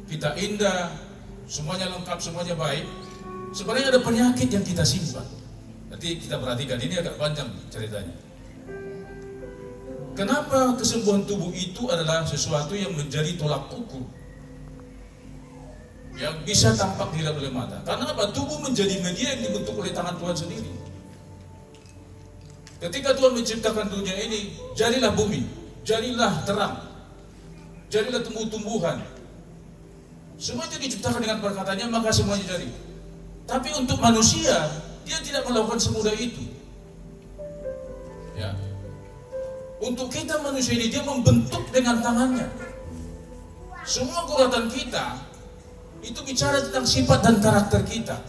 kita indah, semuanya lengkap, semuanya baik. Sebenarnya ada penyakit yang kita simpan. Nanti kita perhatikan, ini agak panjang ceritanya. Kenapa kesembuhan tubuh itu adalah sesuatu yang menjadi tolak ukur, yang bisa tampak dilihat oleh mata? Karena apa? Tubuh menjadi media yang dibentuk oleh tangan Tuhan sendiri. Ketika Tuhan menciptakan dunia ini, jadilah bumi, jadilah terang, jadilah tumbuh-tumbuhan. Semua itu diciptakan dengan perkataannya, maka semuanya jadi. Tapi untuk manusia, dia tidak melakukan semudah itu. Ya. Untuk kita manusia ini, dia membentuk dengan tangannya. Semua guratan kita itu bicara tentang sifat dan karakter kita.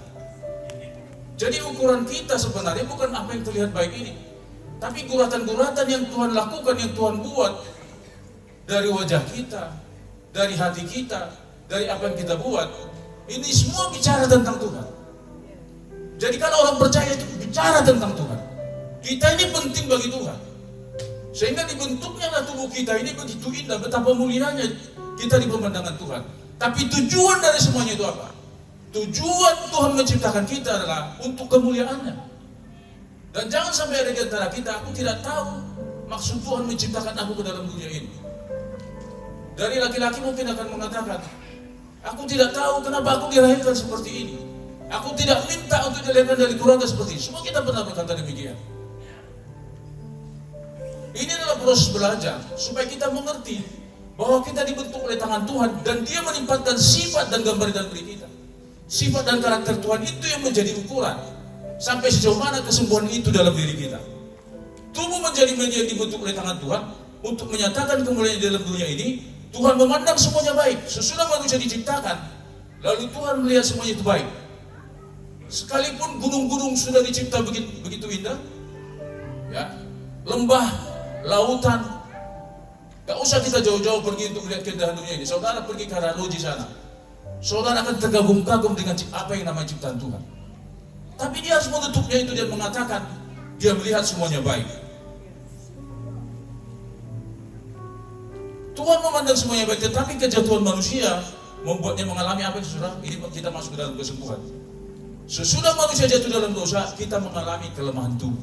Jadi ukuran kita sebenarnya bukan apa yang terlihat baik ini, tapi guratan-guratan yang Tuhan lakukan, yang Tuhan buat dari wajah kita, dari hati kita, dari apa yang kita buat. Ini semua bicara tentang Tuhan. Jadi kalau orang percaya itu bicara tentang Tuhan. Kita ini penting bagi Tuhan. Sehingga dibentuknya tubuh kita ini begitu indah, betapa mulianya kita di pemandangan Tuhan. Tapi tujuan dari semuanya itu apa? Tujuan Tuhan menciptakan kita adalah untuk kemuliaannya. Dan jangan sampai ada di antara kita, aku tidak tahu maksud Tuhan menciptakan aku ke dalam dunia ini. Dari laki-laki mungkin akan mengatakan, aku tidak tahu kenapa aku dilahirkan seperti ini. Aku tidak minta untuk dilahirkan dari keluarga seperti ini. Semua kita pernah berkata demikian. Ini adalah proses belajar supaya kita mengerti bahwa kita dibentuk oleh tangan Tuhan dan Dia menempatkan sifat dan gambar dalam diri kita. Sifat dan karakter Tuhan itu yang menjadi ukuran sampai sejauh mana kesembuhan itu dalam diri kita. Tubuh menjadi media yang dibentuk oleh tangan Tuhan untuk menyatakan kemuliaan dalam dunia ini. Tuhan memandang semuanya baik. Sesudah manusia diciptakan, lalu Tuhan melihat semuanya itu baik. Sekalipun gunung-gunung sudah dicipta begitu indah, ya, lembah, lautan, gak usah kita jauh-jauh pergi untuk melihat keindahan dunia ini. Saudara pergi ke Ranuji sana, saudara akan tergagum-kagum dengan apa yang namanya ciptaan Tuhan. Tapi dia harus menutupnya itu, dia mengatakan dia melihat semuanya baik. Tuhan memandang semuanya baik, tetapi kejatuhan manusia membuatnya mengalami apa yang sudah ini kita masuk ke dalam kesembuhan. Sesudah manusia jatuh dalam dosa, kita mengalami kelemahan tubuh.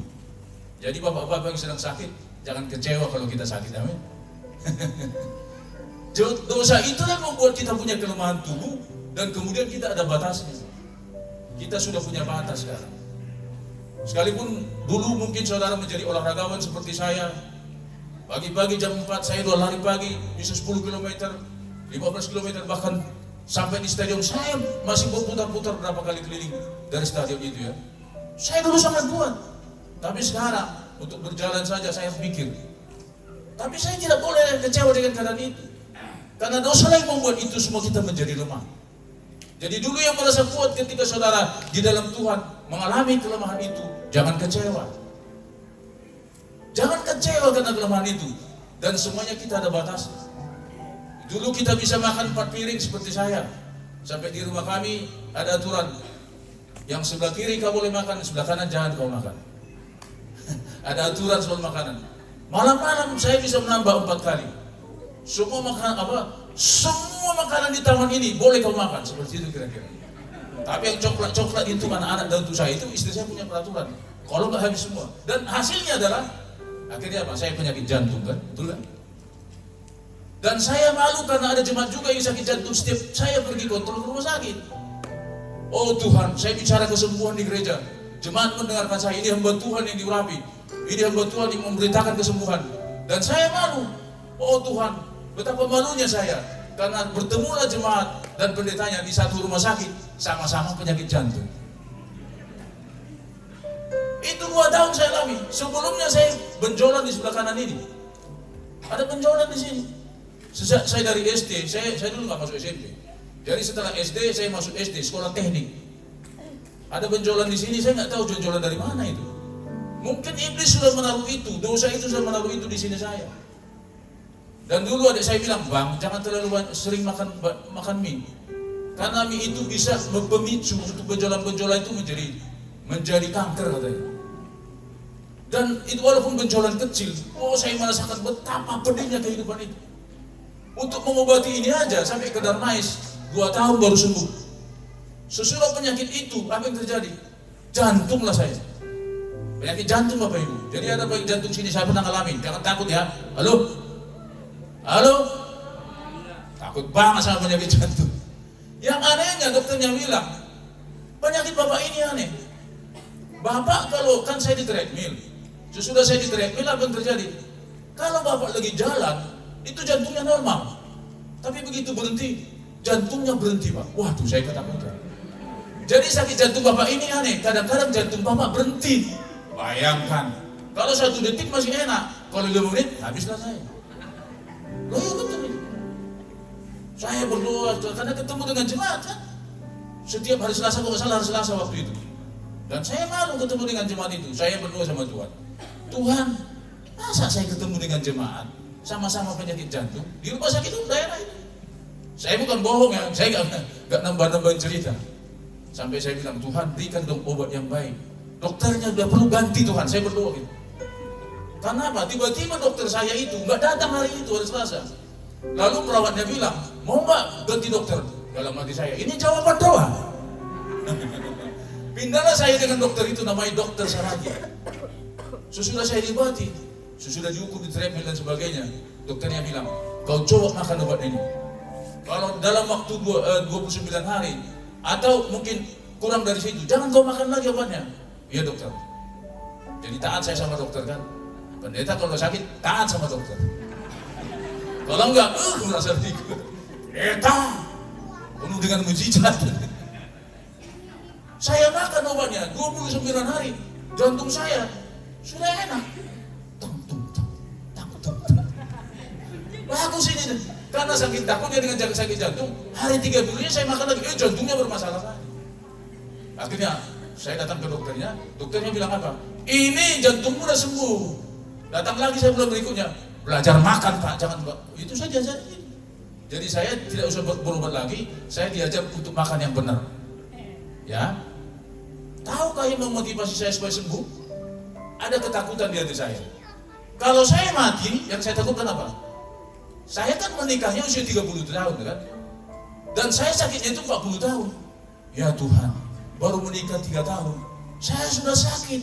Jadi bapak-bapak yang sedang sakit, jangan kecewa kalau kita sakit, amin. Dosa itulah membuat kita punya kelemahan tubuh dan kemudian kita ada batasnya. Kita sudah punya batas sekarang. Sekalipun dulu mungkin saudara menjadi olahragawan seperti saya, pagi-pagi jam 4 saya udah lari pagi, bisa 10 km, 15 km, bahkan sampai di stadion saya masih berputar-putar berapa kali keliling dari stadion itu ya. Saya dulu sangat kuat. Tapi sekarang untuk berjalan saja saya pikir. Tapi saya tidak boleh kecewa dengan keadaan itu. Karena dosa yang membuat itu semua kita menjadi lemah. Jadi dulu yang merasa kuat ketika saudara di dalam Tuhan mengalami kelemahan itu, jangan kecewa. Jangan kecewa karena kelemahan itu. Dan semuanya kita ada batas. Dulu kita bisa makan 4 piring seperti saya. Sampai di rumah kami ada aturan. Yang sebelah kiri kau boleh makan, sebelah kanan jangan kau makan. Ada aturan soal makanan. Malam-malam saya bisa menambah 4 kali. Semua makanan di taman ini boleh kau makan, seperti itu kira-kira. Tapi yang coklat-coklat itu anak-anak dan untuk saya itu istri saya punya peraturan. Kalau nggak habis semua. Dan hasilnya adalah akhirnya apa? Saya penyakit jantung kan, betul kan? Dan saya malu karena ada jemaat juga yang sakit jantung. Setiap saya pergi kontrol ke rumah sakit. Oh Tuhan, saya bicara kesembuhan di gereja. Jemaat mendengarkan saya, ini hamba Tuhan yang diurapi. Ini hamba Tuhan yang memberitakan kesembuhan. Dan saya malu. Oh Tuhan, betapa malunya saya. Karena bertemulah jemaat dan pendetanya di satu rumah sakit, sama-sama penyakit jantung. Itu 2 tahun saya alami. Sebelumnya saya benjolan di sebelah kanan ini. Ada benjolan di sini. Sejak saya dari SD, saya dulu nggak masuk SMP. Jadi setelah SD saya masuk SD, sekolah teknik. Ada benjolan di sini, saya nggak tahu benjolan dari mana itu. Mungkin iblis sudah menaruh itu, dosa itu sudah menaruh itu di sini saya. Dan dulu adik saya bilang, Bang, jangan terlalu sering makan mie. Karena mie itu bisa memicu untuk benjolan-benjolan itu menjadi kanker katanya. Dan itu walaupun benjolan kecil, saya merasakan betapa pedihnya kehidupan itu. Untuk mengobati ini aja sampai ke Darmais, 2 tahun baru sembuh. Sesudah penyakit itu, apa yang terjadi? Jantunglah saya. Penyakit jantung Bapak Ibu. Jadi ada penyakit jantung sini, saya pernah ngalamin. Jangan takut ya. Halo? Halo? Takut banget sama penyakit jantung. Yang anehnya dokternya bilang, penyakit Bapak ini aneh. Bapak kalau kan saya di treadmill. Sesudah saya di treadmill, apa yang terjadi? Kalau Bapak lagi jalan, itu jantungnya normal. Tapi begitu berhenti, jantungnya berhenti Pak. Waduh, saya ketakutan. Jadi sakit jantung Bapak ini aneh. Kadang-kadang jantung Bapak berhenti. Bayangkan, kalau 1 detik masih enak, kalau 5 menit habislah saya. Loh ya betul ini. Saya berdoa karena ketemu dengan jemaat kan. Setiap hari Selasa, kalau salah hari Selasa waktu itu. Dan saya malu ketemu dengan jemaat itu. Saya berdoa sama Tuhan. Tuhan, masa saya ketemu dengan jemaat sama-sama penyakit jantung di rumah sakit itu daerah ini. Saya bukan bohong ya, saya gak nambah-nambahin cerita. Sampai saya bilang, Tuhan berikan dong obat yang baik. Dokternya udah perlu ganti Tuhan, saya berdoa gitu. Karena apa? Tiba-tiba dokter saya itu nggak datang hari itu, hari Selasa. Lalu perawatnya bilang, mau nggak ganti dokter? Dalam hati saya, ini jawaban doa. Pindahlah saya dengan dokter itu, namanya dokter Saragi. Sesudah saya diobati, sesudah diukur di treadmill dan sebagainya, dokternya bilang, kau coba makan obat ini. Kalau dalam waktu 29 hari, atau mungkin kurang dari situ, jangan kau makan lagi obatnya. Iya dokter. Jadi taat saya sama dokter kan. Pendeta kalau sakit taat sama dokter. Kalau enggak, merasa ridikul. Pendeta penuh dengan mujizat. Saya makan obatnya 29 hari, jantung saya sudah enak. Bagus ini. Karena sakit takutnya dengan sakit jantung, hari 3 bulannya saya makan lagi, jantungnya bermasalah lagi. Akhirnya saya datang ke dokternya bilang apa? Ini jantungmu udah sembuh. Datang lagi saya bulan berikutnya, belajar makan Pak, jangan Pak. Itu saya diajarin. Jadi saya tidak usah berobat lagi, saya diajar untuk makan yang benar. Ya, tahukah yang memotivasi saya supaya sembuh? Ada ketakutan di hati saya. Kalau saya mati, yang saya takutkan apa? Saya kan menikahnya usia 30 tahun kan? Dan saya sakitnya itu 40 tahun. Ya Tuhan, baru menikah 3 tahun, saya sudah sakit.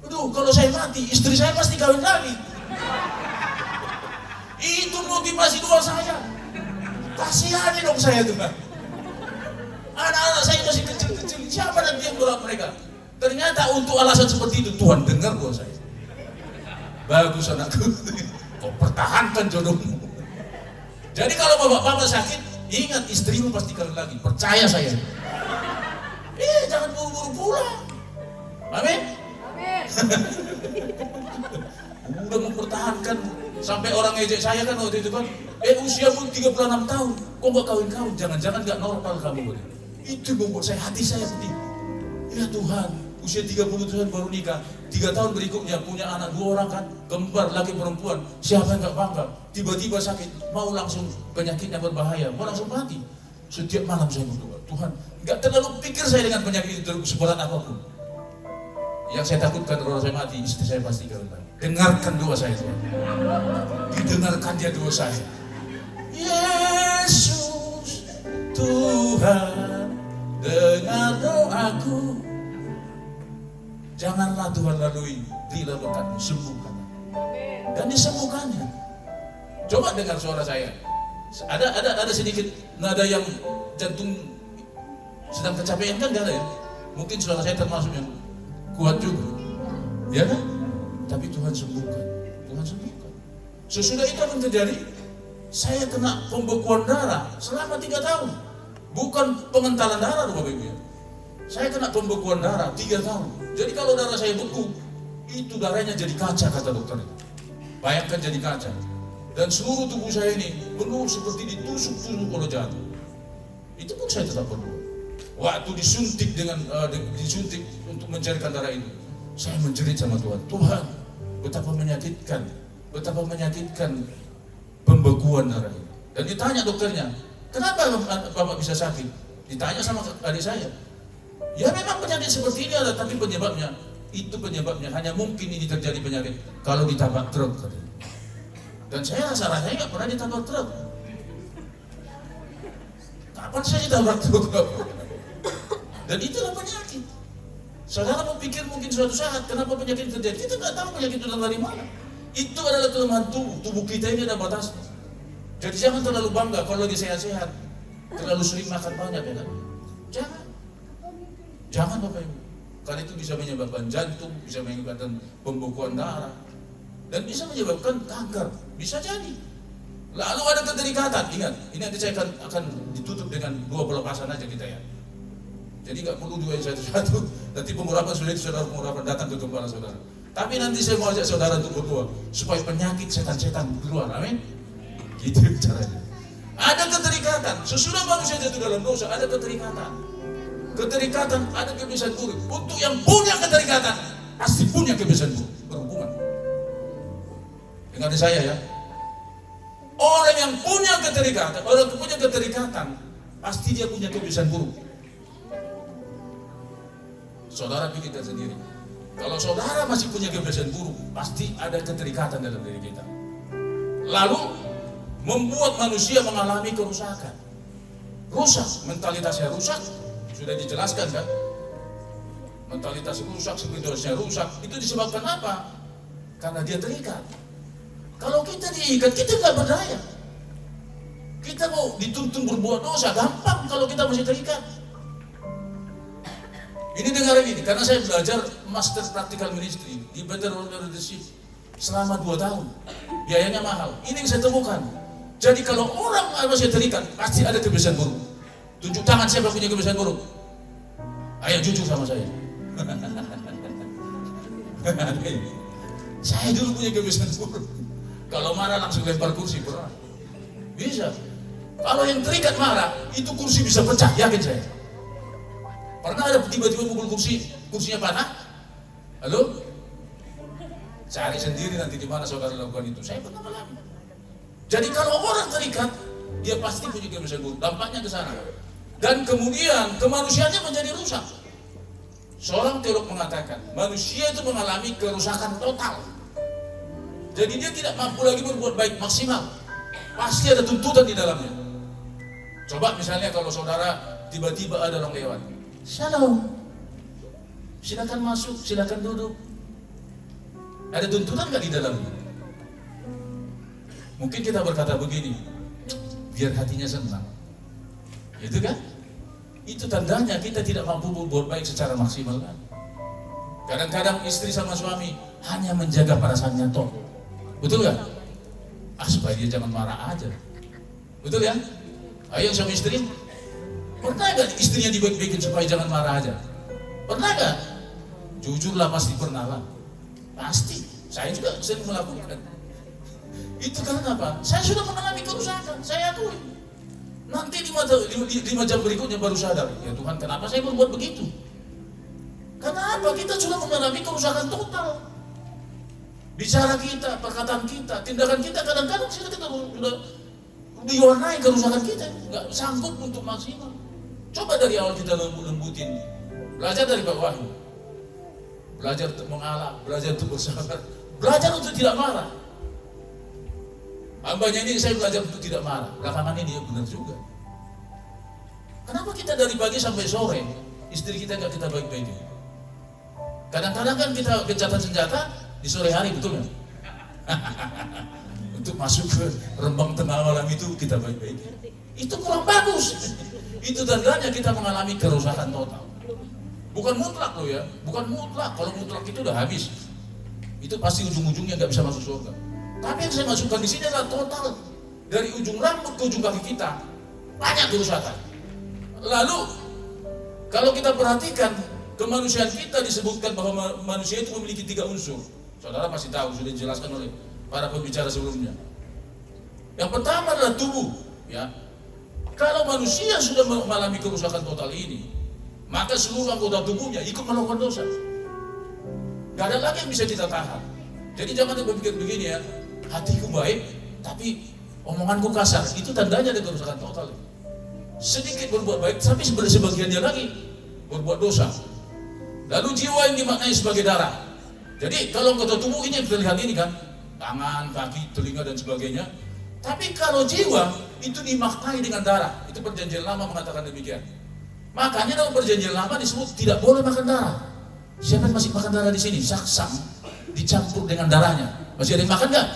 Aduh, kalau saya mati, istri saya pasti kawin lagi. Itu motivasi doa saya. Kasihani dong saya Tuhan. Anak-anak saya masih kecil-kecil, siapa nanti yang berat mereka? Ternyata untuk alasan seperti itu, Tuhan dengar doa saya. Bagus anakku, kau pertahankan jodohmu. Jadi kalau bapak-bapak sakit, ingat istrimu pasti kawin lagi. Percaya saya. Jangan buru-buru pulang. Amin. Amin. Udah mempertahankan sampai orang ngejek saya kan waktu itu kan. Usiamu 36 tahun, kok nggak kawin-kawin? Jangan-jangan nggak normal kamu. Itu membuat hati saya sedih. Ya Tuhan, usia 30 tahun baru nikah, 3 tahun berikutnya punya anak 2 orang kan, kembar laki perempuan, siapa yang gak bangga? Tiba-tiba sakit, mau langsung penyakitnya berbahaya, mau langsung mati. Setiap malam saya berdoa, Tuhan, gak terlalu pikir saya dengan penyakit itu seberat apapun. Yang saya takutkan kalau saya mati, istri saya pasti kawin lagi. Dengarkan doa saya Tuhan. Didengarkan dia doa saya. Yesus, Tuhan, dengar doaku. Janganlah Tuhan lalui, bila berkatmu, sembuhkan. Dan disembuhkannya. Coba dengar suara saya. Ada sedikit nada yang jantung sedang kecapean kan gak ada ya? Mungkin suara saya termasuk yang kuat juga. Ya kan? Tapi Tuhan sembuhkan. Tuhan sembuhkan. Sesudah itu apa yang terjadi? Saya kena pembekuan darah selama 3 tahun. Bukan pengentalan darah loh Bapak Ibu ya. Saya kena pembekuan darah 3 tahun. Jadi kalau darah saya beku, itu darahnya jadi kaca kata dokter itu. Bayangkan jadi kaca. Dan seluruh tubuh saya ini penuh seperti ditusuk-tusuk oleh jantung. Itu pun saya tetap berdoa. Waktu disuntik disuntik untuk mencarikan darah itu, saya menjerit sama Tuhan. Tuhan, betapa menyakitkan pembekuan darah ini. Dan ditanya dokternya, kenapa Bapak bisa sakit? Ditanya sama adik saya. Ya memang penyakit seperti ini ada, tapi penyebabnya hanya mungkin ini terjadi penyakit kalau ditabrak truk. Dan saya rasanya nggak pernah ditabrak truk. Kapan saja tabrak truk. Dan itulah penyakit. Saudara mau pikir mungkin suatu saat kenapa penyakit terjadi? Kita nggak tahu penyakit itu dari mana. Itu adalah kelemahan tubuh. Tubuh kita ini ada batasnya. Jadi jangan terlalu bangga kalau lagi sehat-sehat. Terlalu sering makan banyak ya kan? Jangan. Jangan Bapak Ibu. Karena itu bisa menyebabkan jantung, bisa menyebabkan pembekuan darah, dan bisa menyebabkan kanker. Bisa jadi. Lalu ada keterikatan. Ingat, ini nanti saya akan ditutup dengan 2 pelepasan aja kita ya. Jadi nggak perlu 2 yang satu-satu. Nanti pengurapan sudah itu saudara pengurapan datang ke kepala saudara. Tapi nanti saya mau ajak saudara untuk berdoa supaya penyakit setan-setan keluar. Amin. Gitu caranya. Ada keterikatan. Sesudah manusia jatuh dalam dosa, ada keterikatan. Keterikatan ada kebiasaan buruk. Untuk yang punya keterikatan pasti punya kebiasaan buruk berhubungan. Dengar saya ya. Orang yang punya keterikatan, orang yang punya keterikatan pasti dia punya kebiasaan buruk. Saudara pikirkan sendiri. Kalau saudara masih punya kebiasaan buruk, pasti ada keterikatan dalam diri kita. Lalu membuat manusia mengalami kerusakan. Rusak, mentalitasnya rusak. Sudah dijelaskan kan? Mentalitas rusak, spiritualitasnya rusak. Itu disebabkan apa? Karena dia terikat. Kalau kita diikat, kita nggak berdaya. Kita mau dituntun berbuat dosa, gampang kalau kita masih terikat. Ini dengar ini, karena saya belajar Master Practical Ministry di Better World Leadership selama 2 tahun. Biayanya mahal. Ini yang saya temukan. Jadi kalau orang masih terikat, pasti ada kebiasaan buruk. Tunjuk tangan siapa punya kebiasaan buruk. Ayo jujur sama saya. Saya dulu punya kebiasaan buruk. Kalau marah langsung lempar kursi, pernah. Bisa. Kalau yang terikat marah, itu kursi bisa pecah, yakin saya. Pernah ada tiba-tiba pukul kursinya patah? Halo? Cari sendiri nanti di mana saudara lakukan itu. Saya pernah mengalami. Jadi kalau orang terikat, dia pasti punya kebiasaan buruk. Dampaknya ke sana. Dan kemudian kemanusiaannya menjadi rusak. Seorang teolog mengatakan, manusia itu mengalami kerusakan total. Jadi dia tidak mampu lagi berbuat baik maksimal. Pasti ada tuntutan di dalamnya. Coba misalnya kalau saudara tiba-tiba ada orang lewat. Shalom. Silakan masuk, silakan duduk. Ada tuntutan nggak di dalamnya? Mungkin kita berkata begini, biar hatinya senang. Itu kan? Itu tandanya kita tidak mampu berbuat baik secara maksimal kan? Kadang-kadang istri sama suami hanya menjaga perasaannya toh. Betul gak? Supaya dia jangan marah aja. Betul ya? Ayo suami istri, pernah gak istrinya dibaik-baikin supaya jangan marah aja? Pernah gak? Jujurlah pasti pernah lah. Pasti. Saya juga sering melakukan. Itu karena apa? Saya sudah mengalami kerusakan, saya akui. Nanti 5 jam berikutnya baru sadar, ya Tuhan kenapa saya berbuat begitu? Kenapa? Kita sudah mengalami kerusakan total. Bicara kita, perkataan kita, tindakan kita kadang-kadang kita sudah diwarnai kerusakan kita, nggak sanggup untuk maksimal. Coba dari awal kita lembut-lembutin, belajar dari Pak Wahyu, belajar untuk mengalah, belajar untuk bersabar, belajar untuk tidak marah. Hambanya ini saya belajar untuk tidak marah. Belakangan ini ya benar juga. Kenapa kita dari pagi sampai sore istri kita nggak kita baik-baikin? Kadang-kadang kan kita gencatan senjata di sore hari, betul nggak? Untuk masuk ke rembang tengah malam itu kita baik-baikin. Itu kurang bagus. Itu tandanya kita mengalami kerusakan total. Bukan mutlak loh ya, bukan mutlak. Kalau mutlak itu udah habis. Itu pasti ujung-ujungnya nggak bisa masuk surga. Tapi yang saya masukkan di sini adalah total. Dari ujung rambut ke ujung kaki kita banyak kerusakan. Lalu kalau kita perhatikan kemanusiaan kita disebutkan bahwa manusia itu memiliki 3 unsur. Saudara pasti tahu, sudah dijelaskan oleh para pembicara sebelumnya. Yang pertama adalah tubuh, ya. Kalau manusia sudah mengalami kerusakan total ini, maka seluruh anggota tubuhnya ikut melakukan dosa. Gak ada lagi yang bisa kita tahan. Jadi jangan berpikir begini ya, hatiku baik, tapi omonganku kasar. Itu tandanya ada kerusakan total. Sedikit berbuat baik, tapi sebagiannya lagi berbuat dosa. Lalu jiwa yang dimaknai sebagai darah. Jadi kalau anggota tubuh ini yang kita lihat ini kan, tangan, kaki, telinga dan sebagainya, Tapi kalau jiwa itu dimaknai dengan darah, itu perjanjian lama mengatakan demikian. Makanya dalam perjanjian lama disebut tidak boleh makan darah. Siapa yang masih makan darah di sini? Saksang dicampur dengan darahnya. Masih ada yang makan nggak?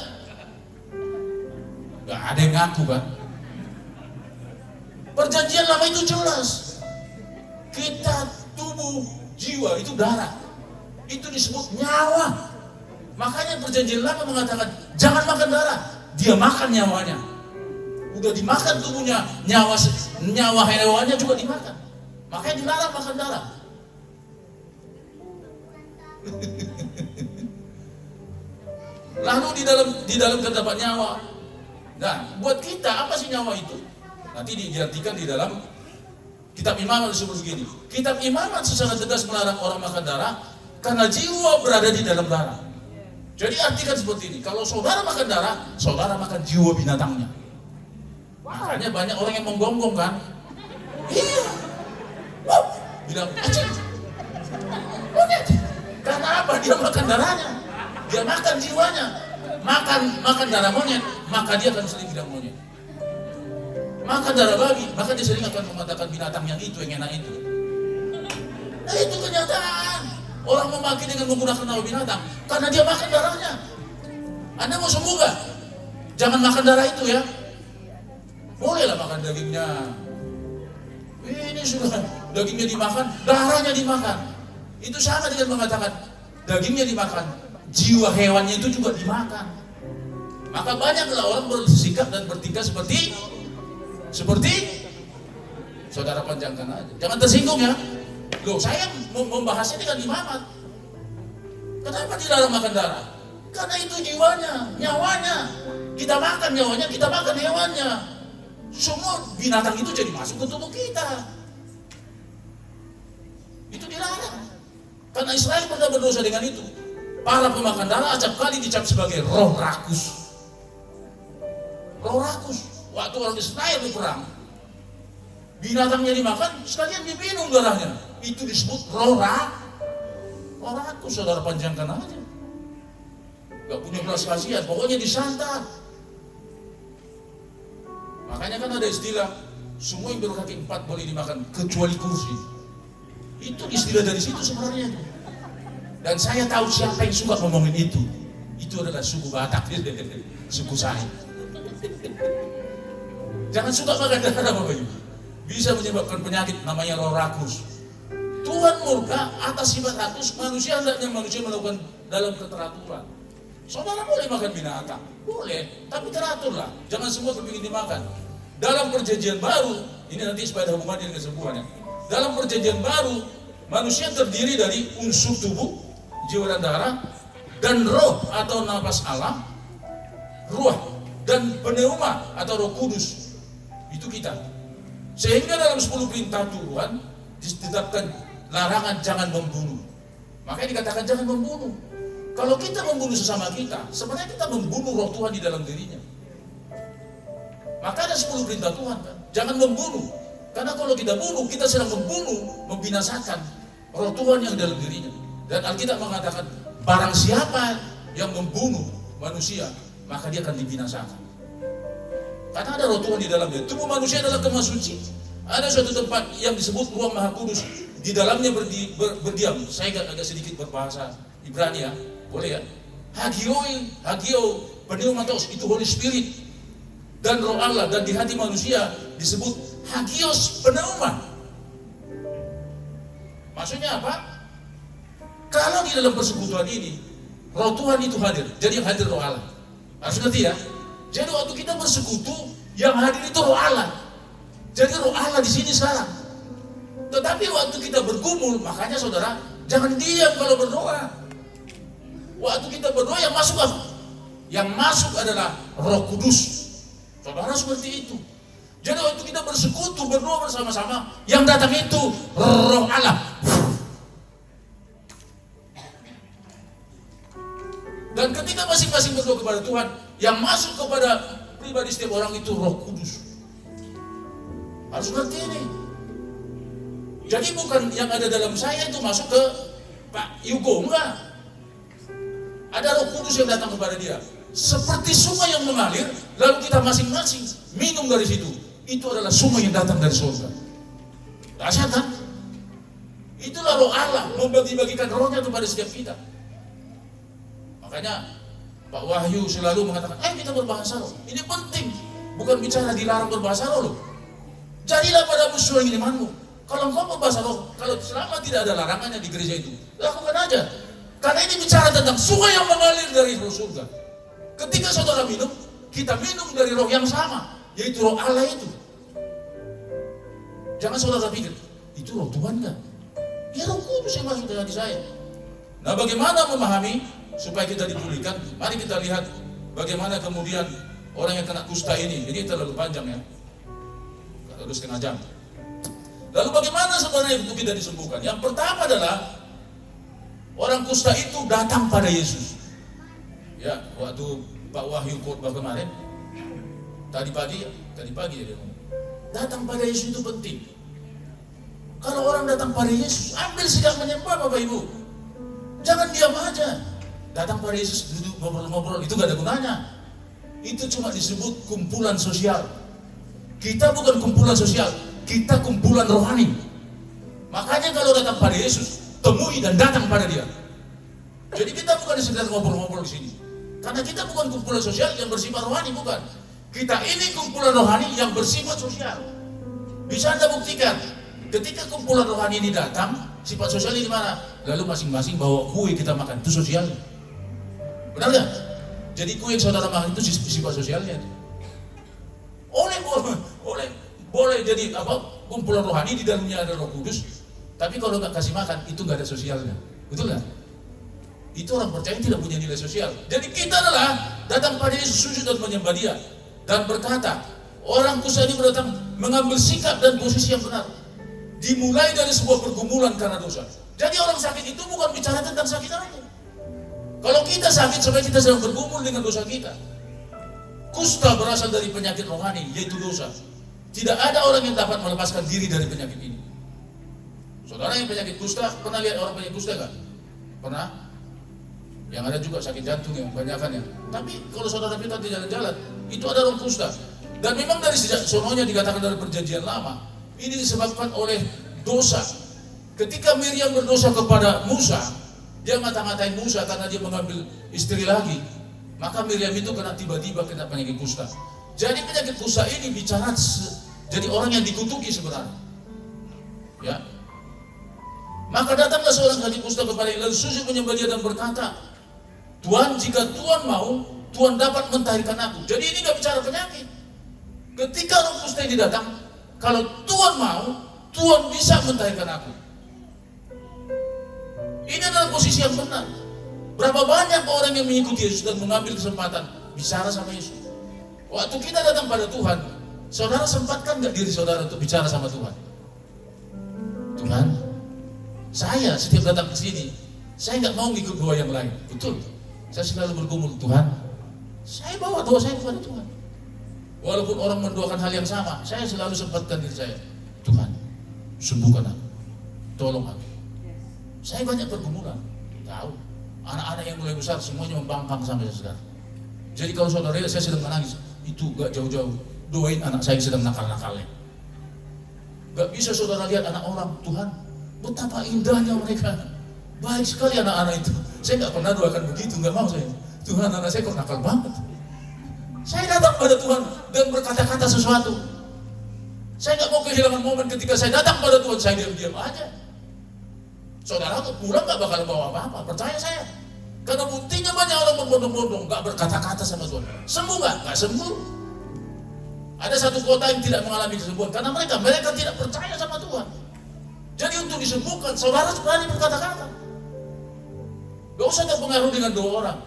Nggak ada yang ngaku kan? Perjanjian lama itu jelas. Kita tubuh, jiwa itu darah. Itu disebut nyawa. Makanya perjanjian lama mengatakan jangan makan darah. Dia makan nyawanya. Udah dimakan tubuhnya, nyawa hewannya juga dimakan. Makanya dilarang makan darah. Lalu di dalam terdapat nyawa. Nah, buat kita apa sih nyawa itu? Nanti diartikan di dalam kitab Imamat disebut begini. Kitab Imamat secara tegas melarang orang makan darah karena jiwa berada di dalam darah. Jadi artikan seperti ini, kalau saudara makan darah, saudara makan jiwa binatangnya. Makanya banyak orang yang menggonggong kan? Iya. Bilang, acing. Karena apa? Dia makan darahnya. Dia makan jiwanya. Makan darah monyet, maka dia akan sering bilang monyet. Makan darah babi, maka dia sering akan mengatakan binatang yang itu, yang enak itu. Nah, itu kenyataan. Orang memaki dengan menggunakan nama binatang karena dia makan darahnya. Anda mau sembuh gak? Jangan makan darah itu ya. Bolehlah makan dagingnya. Ini sudah dagingnya dimakan, darahnya dimakan. Itu sama dengan mengatakan dagingnya dimakan, jiwa hewannya itu juga dimakan. Maka banyaklah orang bersikap dan bertingkah seperti saudara panjangkan aja. Jangan tersinggung ya. Loh, saya membahasnya dengan Imamat. Kenapa dilarang makan darah? Karena itu jiwanya, nyawanya. Kita makan nyawanya, kita makan hewannya. Semua binatang itu jadi masuk ke tubuh kita. Itu dilarang. Karena Israel pernah berdosa dengan itu. Para pemakan darah acap kali dicap sebagai roh rakus. Roh rakus. Waktu orang Israel berperang, binatangnya dimakan, sekalian diminum darahnya. Itu disebut roh rakus. Saudara panjangkan aja. Gak punya belas kasihan, pokoknya disantap. Makanya kan ada istilah, semua yang berkaki 4 boleh dimakan, kecuali kursi. Itu istilah dari situ sebenarnya. Dan saya tahu siapa yang suka ngomongin itu. Itu adalah suku Batak, suku saya. Jangan suka makan darah Bapak Ibu. Bisa menyebabkan penyakit namanya roh rakus. Tuhan murka atas sifat rakus, manusia hendaknya manusia melakukan dalam keteraturan. Saudara boleh makan binatang, boleh, tapi teraturlah. Jangan semua kepingin dimakan. Dalam perjanjian baru, ini nanti supaya ada hubungan dengan kesembuhannya. Dalam perjanjian baru, manusia terdiri dari unsur tubuh, jiwa dan darah, dan roh atau nafas alam, ruah, dan pneuma atau roh kudus. Itu kita. Sehingga dalam 10 perintah Tuhan ditetapkan larangan jangan membunuh. Makanya dikatakan jangan membunuh. Kalau kita membunuh sesama kita, sebenarnya kita membunuh roh Tuhan di dalam dirinya. Maka ada 10 perintah Tuhan kan, jangan membunuh. Karena kalau kita bunuh, kita sedang membunuh, membinasakan roh Tuhan yang dalam dirinya. Dan Alkitab mengatakan, barang siapa yang membunuh manusia, maka dia akan dibinasakan. Karena ada roh Tuhan di dalamnya. Tubuh manusia adalah kemah suci. Ada suatu tempat yang disebut ruang Maha Kudus. Di dalamnya berdiam. Saya agak sedikit berbahasa Ibrani ya. Boleh ya? Hagio, pneumatos, itu Holy Spirit. Dan roh Allah. Dan di hati manusia disebut hagios pneuma. Maksudnya apa? Kalau di dalam persekutuan ini, roh Tuhan itu hadir. Jadi yang hadir roh Allah. Harus ngerti ya? Jadi waktu kita bersekutu, yang hadir itu roh Allah. Jadi roh Allah di sini sekarang. Tetapi waktu kita bergumul, makanya saudara, jangan diam kalau berdoa. Waktu kita berdoa yang masuk apa? Yang masuk adalah Roh Kudus. Saudara seperti itu. Jadi waktu kita bersekutu, berdoa bersama-sama, yang datang itu roh Allah. Dan ketika masing-masing berdoa kepada Tuhan, yang masuk kepada pribadi setiap orang itu Roh Kudus. Harus ngerti ini. Jadi bukan yang ada dalam saya itu masuk ke Pak Yugo, enggak. Ada Roh Kudus yang datang kepada dia. seperti sungai yang mengalir, lalu kita masing-masing minum dari situ. Itu adalah sungai yang datang dari surga. Dahsyat kan? Itulah roh Allah membagi-bagikan rohnya kepada setiap kita. Makanya Pak Wahyu selalu mengatakan, ayo kita berbahasa roh. Ini penting, bukan bicara dilarang berbahasa roh loh. Jadilah padamu sesuai imanmu. Kalau engkau berbahasa roh, kalau selama tidak ada larangannya di gereja itu, lakukan aja. Karena ini bicara tentang sungai yang mengalir dari roh surga. Ketika saudara minum, kita minum dari roh yang sama, yaitu roh Allah itu. Jangan saudara pikir, itu roh Tuhan kan? Ya roh kudus yang masuk dalam hati saya. Nah, bagaimana memahami supaya kita dipulihkan? Mari kita lihat bagaimana kemudian orang yang kena kusta ini. Ini terlalu panjang ya, terlalu setengah jam. Lalu bagaimana sebenarnya itu kita disembuhkan? Yang pertama adalah orang kusta itu datang pada Yesus. Ya, waktu Pak Wahyu khotbah kemarin, tadi pagi ya dia ngomong. Datang pada Yesus itu penting. Kalau orang datang pada Yesus, ambil sikap menyembah Bapak Ibu. Jangan diam aja. Datang pada Yesus, duduk ngobrol-ngobrol, itu gak ada gunanya. Itu cuma disebut kumpulan sosial. Kita bukan kumpulan sosial, kita kumpulan rohani. Makanya kalau datang pada Yesus, temui dan datang pada Dia. Jadi kita bukan sekedar ngobrol-ngobrol di sini. Karena kita bukan kumpulan sosial yang bersifat rohani, bukan. Kita ini kumpulan rohani yang bersifat sosial. Bisa Anda buktikan, ketika kumpulan rohani ini datang, sifat sosial ini mana? Lalu masing-masing bawa kue kita makan, itu sosial. Benar nggak? Jadi kue yang saudara makan itu sifat sosialnya. Boleh jadi apa? Kumpulan rohani di dalamnya ada Roh Kudus, tapi kalau nggak kasih makan itu nggak ada sosialnya, betul nggak? Itu orang percaya tidak punya nilai sosial. Jadi kita adalah datang pada Yesus, sujud dan menyembah Dia dan berkata, orang kusta ini datang mengambil sikap dan posisi yang benar. Dimulai dari sebuah pergumulan karena dosa. Jadi orang sakit itu bukan bicara tentang sakit aja. Kalau kita sakit sebenarnya kita sedang bergumul dengan dosa kita. Kusta berasal dari penyakit rohani, yaitu dosa. Tidak ada orang yang dapat melepaskan diri dari penyakit ini. Saudara yang penyakit kusta, pernah lihat orang penyakit kusta enggak? Pernah? Yang ada juga sakit jantung yang kebanyakan ya. Tapi kalau saudara kita di jalan-jalan, itu ada orang kusta. Dan memang dari sejak sononya dikatakan dari perjanjian lama, ini disebabkan oleh dosa. Ketika Miriam berdosa kepada Musa, dia ngata-ngatain Musa karena dia mengambil istri lagi. Maka Miriam itu tiba-tiba kena penyakit kusta. Jadi penyakit kusta ini bicara jadi orang yang dikutuki sebenarnya. Ya. Maka datanglah seorang ahli kusta kepada lalu sujud menyembah Dia dan berkata, Tuhan, jika Tuhan mau, Tuhan dapat mentahirkan aku. Jadi ini nggak bicara penyakit. Ketika roh kusta ini datang, kalau Tuhan mau, Tuhan bisa mentahirkan aku. Ini adalah posisi yang benar. Berapa banyak orang yang mengikuti Yesus dan mengambil kesempatan bicara sama Yesus. Waktu kita datang pada Tuhan, saudara sempatkan nggak diri saudara untuk bicara sama Tuhan? Tuhan, saya setiap datang ke sini, saya nggak mau ngikut doa yang lain. Betul. Saya selalu bergumul, Tuhan, saya bawa doa saya kepada Tuhan. Walaupun orang mendoakan hal yang sama, saya selalu sempatkan diri saya, Tuhan, sembuhkan aku, tolong aku. Saya banyak pergumulan, tahu. Anak-anak yang mulai besar semuanya membangkang sampai sekarang. Jadi kalau saudara lihat saya sedang menangis, itu gak jauh-jauh. Doain anak saya sedang nakal-nakalnya. Gak bisa saudara lihat anak orang, Tuhan, betapa indahnya mereka. Baik sekali anak-anak itu. Saya gak pernah doakan begitu, gak mau saya. Tuhan, anak saya kok nakal banget. Saya datang pada Tuhan dan berkata-kata sesuatu. Saya gak mau kehilangan momen ketika saya datang pada Tuhan, saya diam-diam aja. Saudara tuh pulang gak bakal bawa apa-apa, percaya saya. Karena buktinya banyak orang berbondong-bondong, gak berkata-kata sama Tuhan. Sembuh gak? Gak sembuh. Ada satu kota yang tidak mengalami kesembuhan karena mereka tidak percaya sama Tuhan. Jadi untuk disembuhkan, saudara berani berkata-kata. Gak usah terpengaruh dengan doa orang.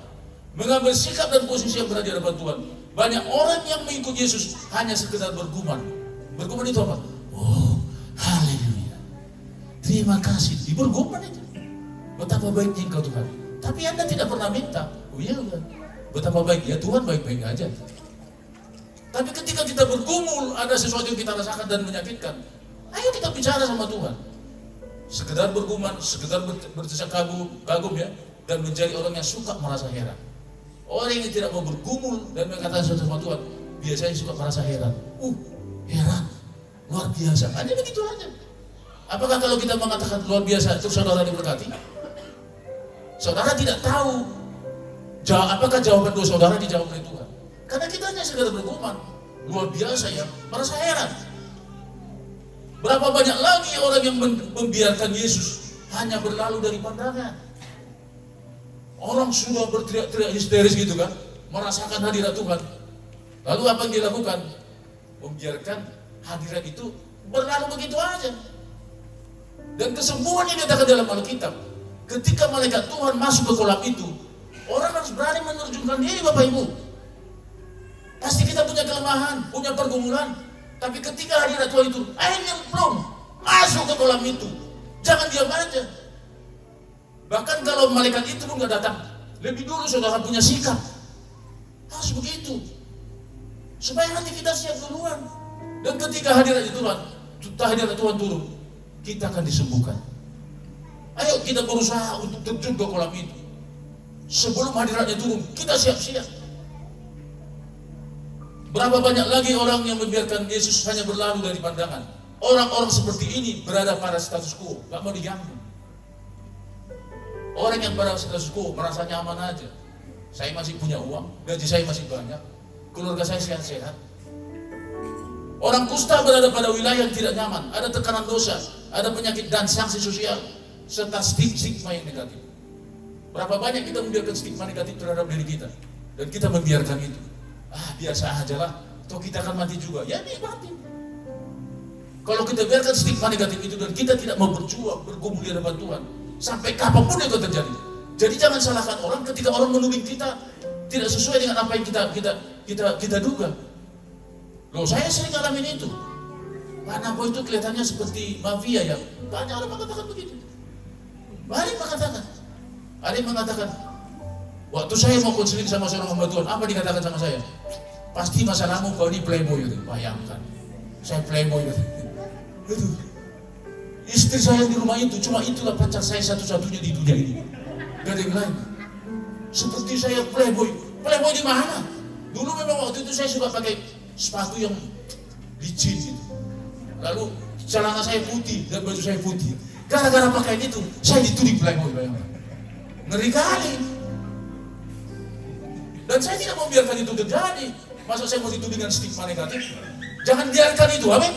Mengambil sikap dan posisi yang berada di hadapan Tuhan. Banyak orang yang mengikut Yesus hanya sekedar bergumam. Bergumam itu apa? Oh, haleluya. Terima kasih. Bergumam itu. Betapa baiknya Engkau Tuhan. Tapi Anda tidak pernah minta. Oh iya, betapa baik ya Tuhan, baik-baik aja. Tapi ketika kita bergumul, ada sesuatu yang kita rasakan dan menyakitkan. Ayo kita bicara sama Tuhan. Sekedar bergumam, sekedar berdesak kagum ya, dan menjadi orang yang suka merasa heran. Orang yang tidak mau bergumul dan mengatakan sesuatu sama Tuhan, biasanya suka merasa heran. Heran, luar biasa. Hanya begitu aja. Apakah kalau kita mengatakan luar biasa, itu saudara diberkati? Saudara tidak tahu apakah jawaban doa saudara dijawab oleh Tuhan. Karena kita hanya sekedar bergumam, luar biasa ya, merasa heran. Berapa banyak lagi orang yang membiarkan Yesus hanya berlalu dari pandangan. Orang sudah berteriak-teriak histeris gitu kan, merasakan hadirat Tuhan. Lalu apa yang dilakukan? Membiarkan hadirat itu berlalu begitu aja. Dan kesembuhan yang dikatakan dalam Alkitab, ketika malaikat Tuhan masuk ke kolam itu, orang harus berani menerjunkan diri, Bapak Ibu. Pasti kita punya kelemahan, punya pergumulan. Tapi ketika hadirat Tuhan itu, nyemplung, masuk ke kolam itu. Jangan diam aja. Bahkan kalau malaikat itu pun gak datang, lebih dulu saudara punya sikap. Harus begitu. Supaya nanti kita siap duluan. Dan ketika hadirat Tuhan turun, kita akan disembuhkan. Ayo kita berusaha untuk terjun ke kolam itu. Sebelum hadiratnya turun, kita siap-siap. Berapa banyak lagi orang yang membiarkan Yesus hanya berlalu dari pandangan. Orang-orang seperti ini berada pada status quo, gak mau diganggu. Orang yang pada status quo merasa nyaman aja. Saya masih punya uang, gaji saya masih banyak, keluarga saya sehat-sehat. Orang kusta berada pada wilayah yang tidak nyaman, ada tekanan dosa, ada penyakit dan sanksi sosial, serta stigma yang negatif. Berapa banyak kita membiarkan stigma negatif terhadap diri kita, dan kita membiarkan itu. Biasa aja lah, toh kita akan mati juga. Ya nikmati. Kalau kita biarkan stigma negatif itu dan kita tidak mau berjuang, bergumul di hadapan Tuhan, sampai kapanpun itu terjadi. Jadi jangan salahkan orang ketika orang menuding kita tidak sesuai dengan apa yang kita duga. Loh, saya sering ngalamin itu. Pak Nabo itu kelihatannya seperti mafia ya. Banyak orang mengatakan begitu. Ada yang mengatakan, waktu saya mau konseling sama seorang hamba Tuhan, apa dikatakan sama saya? Pasti masalahmu kau ini playboy gitu. Bayangkan, saya playboy gitu. Istri saya di rumah itu, cuma itulah pacar saya satu-satunya di dunia ini. Gak ada yang lain. Seperti saya playboy. Playboy di mana? Dulu memang waktu itu saya suka pakai sepatu yang licin gitu. Lalu celana saya putih dan baju saya putih. Gara-gara pakaian itu, saya dituding playboy, bayangkan. Ngeri kali. Dan saya tidak mau biarkan itu terjadi. Masa saya mau dituding dengan stigma negatif? Jangan biarkan itu, amin.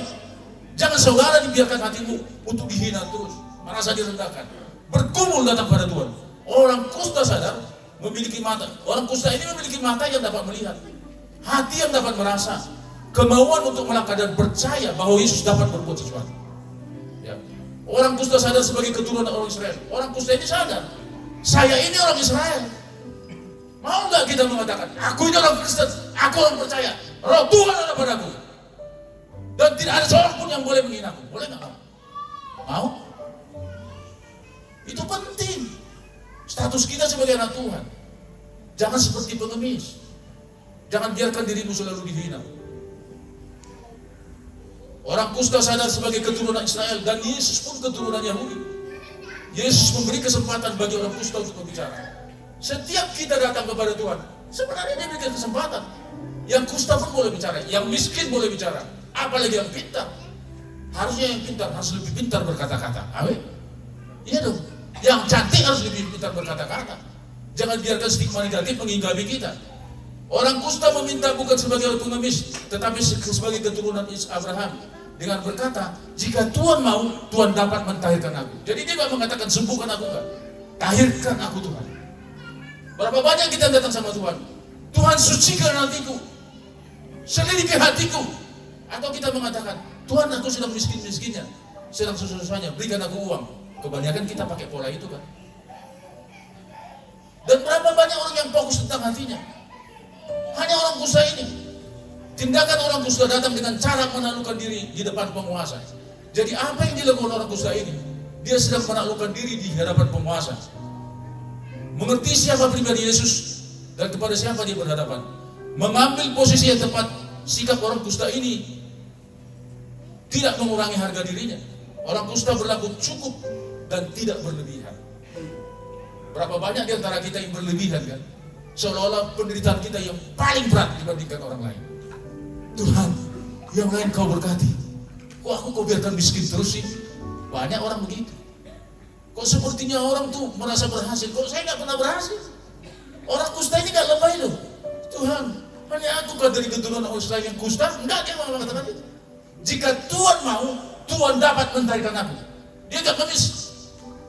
Jangan saudara dibiarkan hatimu untuk dihina terus, merasa direndahkan. Bergumul datang pada Tuhan. Orang kusta sadar memiliki mata. Orang kusta ini memiliki mata yang dapat melihat, hati yang dapat merasa, kemauan untuk melangkah dan percaya bahwa Yesus dapat berbuat sesuatu. Ya. Orang kusta sadar sebagai keturunan orang Israel. Orang kusta ini sadar, saya ini orang Israel. Mau nggak kita mengatakan, aku ini orang Kristen, aku orang percaya, Roh Tuhan ada padaku, dan tidak ada seorang pun yang boleh menghinaku. Boleh nggak kamu? Mau? Itu penting. Status kita sebagai anak Tuhan. Jangan seperti pengemis. Jangan biarkan dirimu selalu dihina. Orang kusta sadar sebagai keturunan Israel, dan Yesus pun keturunan Yahudi. Yesus memberi kesempatan bagi orang kusta untuk berbicara. Setiap kita datang kepada Tuhan, sebenarnya dia berikan kesempatan. Yang kusta pun boleh bicara, yang miskin boleh bicara, apalagi yang pintar. Harusnya yang pintar harus lebih pintar berkata-kata. Amin. Iya dong. Yang cantik harus lebih pintar berkata-kata. Jangan biarkan stigma negatif menginggabi kita. Orang kusta meminta bukan sebagai pengemis, tetapi sebagai keturunan Abraham, dengan berkata, jika Tuhan mau, Tuhan dapat mentahirkan aku. Jadi dia tidak mengatakan sembuhkan aku, kan? Tahirkan aku Tuhan. Berapa banyak kita datang sama Tuhan, Tuhan sucikan hatiku, selidiki hatiku. Atau kita mengatakan, Tuhan aku sedang miskin-miskinnya, sedang susah-susahnya, berikan aku uang. Kebanyakan kita pakai pola itu, kan? Dan berapa banyak orang yang fokus tentang hatinya. Hanya orang kusta ini. Tindakan orang kusta datang dengan cara menaklukkan diri di depan penguasa. Jadi apa yang dilakukan orang kusta ini? Dia sedang menaklukkan diri di hadapan penguasa. Mengerti siapa pribadi Yesus dan kepada siapa dia berhadapan. Mengambil posisi yang tepat. Sikap orang kusta ini tidak mengurangi harga dirinya. Orang kusta berlaku cukup dan tidak berlebihan. Berapa banyak di antara kita yang berlebihan, kan? Seolah-olah penderitaan kita yang paling berat dibandingkan orang lain. Tuhan, yang lain kau berkati. Kok aku kau biarkan miskin terus sih? Banyak orang begitu. Kok sepertinya orang tuh merasa berhasil, kok saya nggak pernah berhasil. Orang kusta ini nggak lebay loh. Tuhan, hanya aku kan dari keturunan orang lain yang kusta? Enggak, dia mau mengatakan itu. Jika Tuhan mau, Tuhan dapat mentarikan aku. Dia nggak ngemis.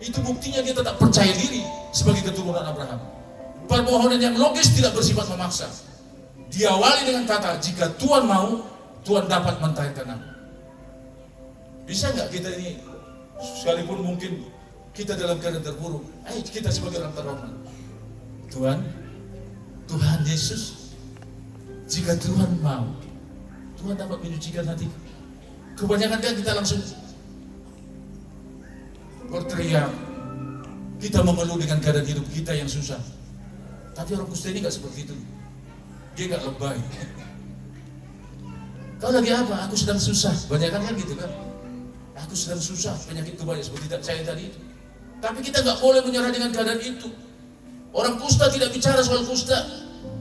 Itu buktinya dia tetap percaya diri sebagai keturunan Abraham. Permohonan yang logis tidak bersifat memaksa. Diawali dengan kata, jika Tuhan mau, Tuhan dapat mentarikan aku. Bisa nggak kita ini, sekalipun mungkin kita dalam keadaan terburuk, ayo kita sebagai orang terhormat. Tuhan Yesus, jika Tuhan mau, Tuhan dapat menyucikan hati. Kebanyakan kan kita langsung berteriak, kita mengeluh dengan keadaan hidup kita yang susah. Tapi orang kusta ini gak seperti itu. Dia gak lebay. Kau lagi apa? Aku sedang susah. Banyak kan gitu kan. Aku sedang susah, penyakit banyak seperti saya tadi itu. Tapi kita gak boleh menyerah dengan keadaan itu. Orang kusta tidak bicara soal kusta.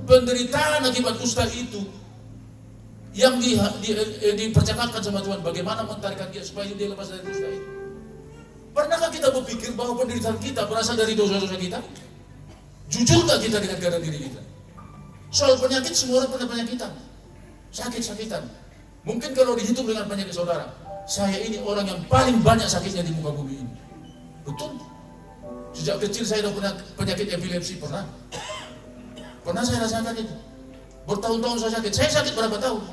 Penderitaan akibat kusta itu yang dipercakapkan sama Tuhan. Bagaimana mentarikan dia supaya dia lepas dari kusta itu. Pernahkah kita berpikir bahwa penderitaan kita berasal dari dosa-dosa kita? Jujur gak kita dengan keadaan diri kita? Soal penyakit, semua orang pernah penyakitan. Sakit-sakitan. Mungkin kalau dihitung dengan penyakit saudara, saya ini orang yang paling banyak sakitnya di muka bumi ini. Betul. Sejak kecil saya sudah pernah penyakit epilepsi, pernah. Pernah saya rasakan itu. Bertahun-tahun saya sakit. Saya sakit berapa tahun?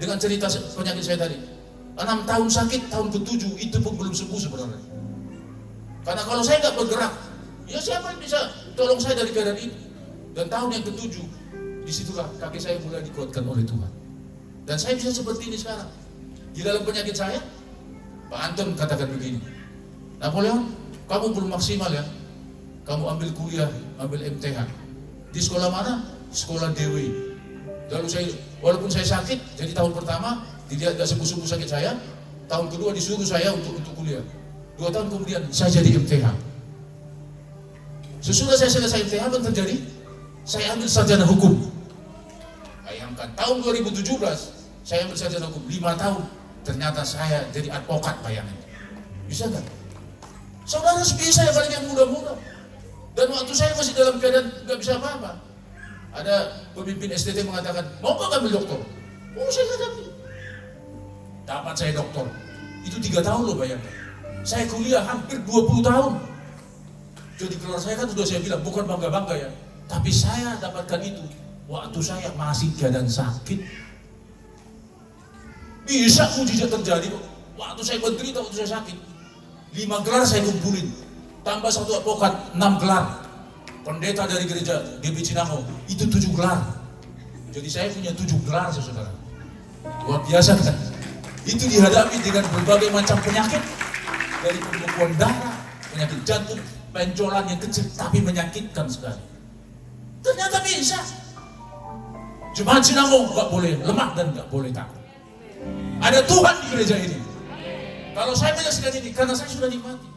Dengan cerita penyakit saya tadi. 6 tahun sakit, tahun ke-7 itu pun belum sembuh sebenarnya. Karena kalau saya nggak bergerak, ya siapa yang bisa tolong saya dari keadaan itu? Dan tahun yang ke-7, disitulah kaki saya mulai dikuatkan oleh Tuhan. Dan saya bisa seperti ini sekarang. Di dalam penyakit saya, Pak Anton katakan begini, Napoleon, kamu belum maksimal ya. Kamu ambil kuliah, ambil MTH. Di sekolah mana? Sekolah Dewi. Lalu saya, walaupun saya sakit, jadi tahun pertama, tidak sembuh-sembuh sakit saya. Tahun kedua disuruh saya untuk kuliah. 2 tahun kemudian saya jadi MTH. Sesudah saya selesai MTH, apa yang terjadi? Saya ambil sarjana hukum. Bayangkan, tahun 2017 saya ambil sarjana hukum, 5 tahun. Ternyata saya jadi advokat, bayangin. Bisa nggak? Saudara bisa ya, paling yang muda-muda. Dan waktu saya masih dalam keadaan nggak bisa apa-apa. Ada pemimpin STT mengatakan, mau nggak ambil doktor? Oh, saya nggak ambil. Dapat saya doktor. Itu 3 tahun loh, bayangkan. Saya kuliah hampir 20 tahun. Jadi keluar saya kan sudah saya bilang, bukan bangga-bangga ya. Tapi saya dapatkan itu waktu saya masih keadaan sakit. Bisa mujizat terjadi kok. Waktu saya menderita, waktu saya sakit. 5 gelar saya kumpulin. Tambah 1 advokat, 6 gelar. Pendeta dari gereja GP Cinango, itu 7 gelar. Jadi saya punya 7 gelar, saudara. Luar biasa kan? Itu dihadapi dengan berbagai macam penyakit. Dari pembekuan darah, penyakit jantung, benjolan yang kecil, tapi menyakitkan sekali. Ternyata bisa. Jemaat Cinango nggak boleh lemah dan nggak boleh takut. Ada Tuhan di gereja ini. Kalau saya menyaksikan ini, karena saya sudah nikmati.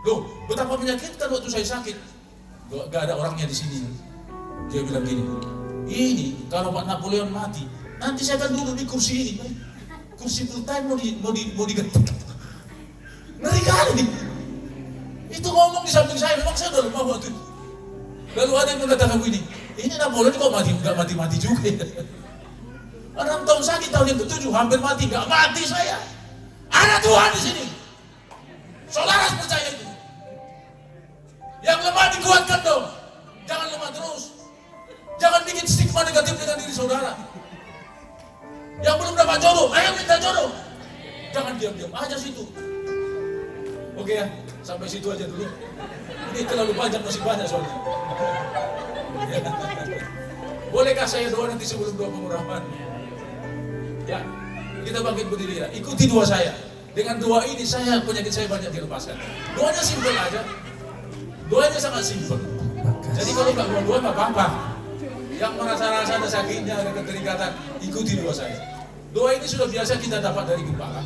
Loh, betapa menyakitkan waktu saya sakit. Gak ada orangnya di sini. Dia bilang gini, ini kalau Pak Napoleon mati, nanti saya akan duduk di kursi ini. Kursi full time mau diganti. Ngeri kali. Itu ngomong di samping saya, memang saya udah lemah waktu itu. Lalu ada yang mengatakan begini, ini Napoleon kok mati, nggak mati-mati juga ya. 6 tahun sakit, tahun yang ke-7 hampir mati, nggak mati saya. Ada Tuhan di sini. Saudara percaya itu. Yang lemah dikuatkan dong. Jangan lemah terus. Jangan bikin stigma negatif dengan diri saudara. Yang belum dapat jodoh, ayo minta jodoh. Jangan diam-diam aja situ. Oke ya, sampai situ aja dulu. Ini terlalu banyak, masih banyak soalnya. Bolehkah saya doa nanti sebelum doa pengurapan? Ya, kita bangkit berdiri ya. Ikuti doa saya. Dengan doa ini penyakit saya banyak dilepaskan. Doanya simpel aja. Doanya sangat simpel. Jadi kalau nggak mau doa nggak apa-apa. Yang merasa-rasa ada sakitnya, ada keterikatan, ikuti doa saya. Doa ini sudah biasa kita dapat dari gembala.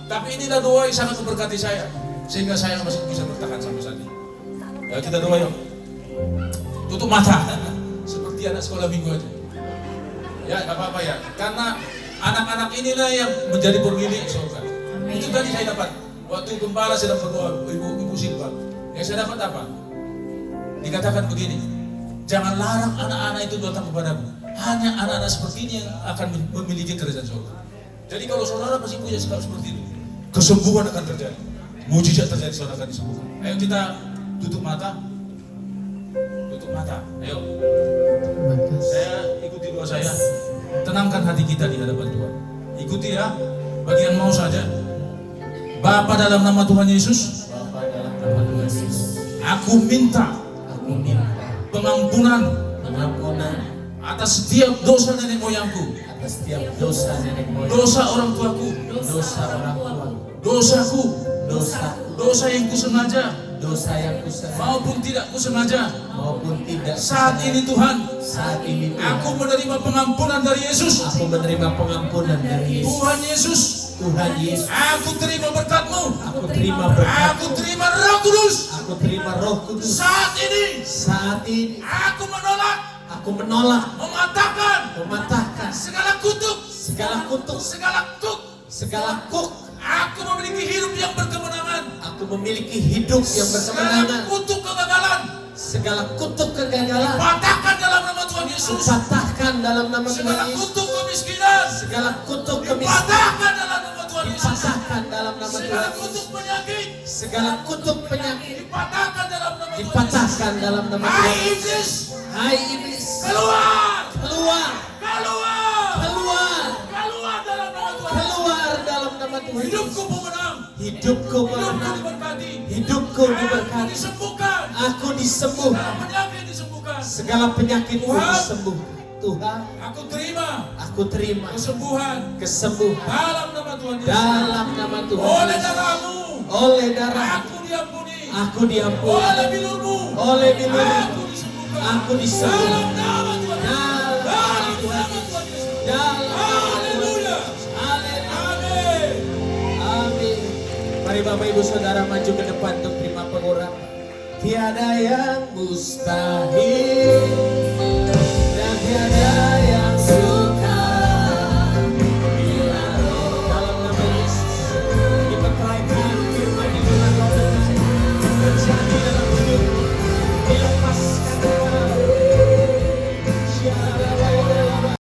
Tapi inilah doa yang sangat memberkati saya, sehingga saya masih bisa bertahan sampai saat ini. Ya, kita doa yuk. tutup mata. Seperti anak sekolah minggu aja. Ya, nggak apa-apa ya. Karena anak-anak inilah yang menjadi pemilik surga. Itu tadi saya dapat. Waktu gembala sedang berdoa, Ibu Silva. Yang saya dapat apa? Dikatakan begini, jangan larang anak-anak itu datang kepadamu. Hanya anak-anak seperti ini yang akan memiliki kerajaan surga. Jadi kalau saudara masih punya sikap seperti itu, kesembuhan akan terjadi. Mujizat terjadi, saudara akan disembuhkan. Ayo kita tutup mata. Tutup mata. Ayo. Saya ikuti doa saya. Tenangkan hati kita di hadapan Tuhan. Ikuti ya. Bagi yang mau saja. Bapa dalam nama Tuhan Yesus. Bapa dalam nama Tuhan Yesus. Aku minta pengampunan atas setiap dosa nenek moyangku, atas setiap dosa nenek moyang, dosa orang tuaku, dosa orang tuaku, dosaku, dosa yang kusengaja, dosa yang kusengaja maupun tidak kusengaja. Saat ini Tuhan, Tuhan, aku menerima pengampunan dari Yesus. aku menerima pengampunan dari Yesus. Tuhan Yesus, aku terima berkat-Mu. Aku terima berkat. Aku terima Roh Kudus. Aku terima Roh Kudus. Saat ini, aku menolak, mematahkan segala kutuk, segala kuk. Aku memiliki hidup yang berkemenangan. Segala kutuk kegagalan, patahkan dalam nama Tuhan Yesus. Segala kutuk kemiskinan, patahkan dalam nama Tuhan Yesus. Segala kutuk penyakit, dipatahkan dalam nama Tuhan Yesus. Hai iblis, keluar dalam nama Tuhan. Hidupku pemenang. Hidupku diberkati. Aku disembuhkan. Segala penyakit disembuh. Tuhan, aku terima kesembuhan dalam nama Tuhan Yesus. Oleh darah-Mu aku diampuni. Oleh bilur-Mu aku disembuhkan. Dalam nama Tuhan Yesus. Haleluya. Amin. Mari Bapak Ibu Saudara maju ke depan untuk terima pengurapan. Tiada yang mustahil dan tiada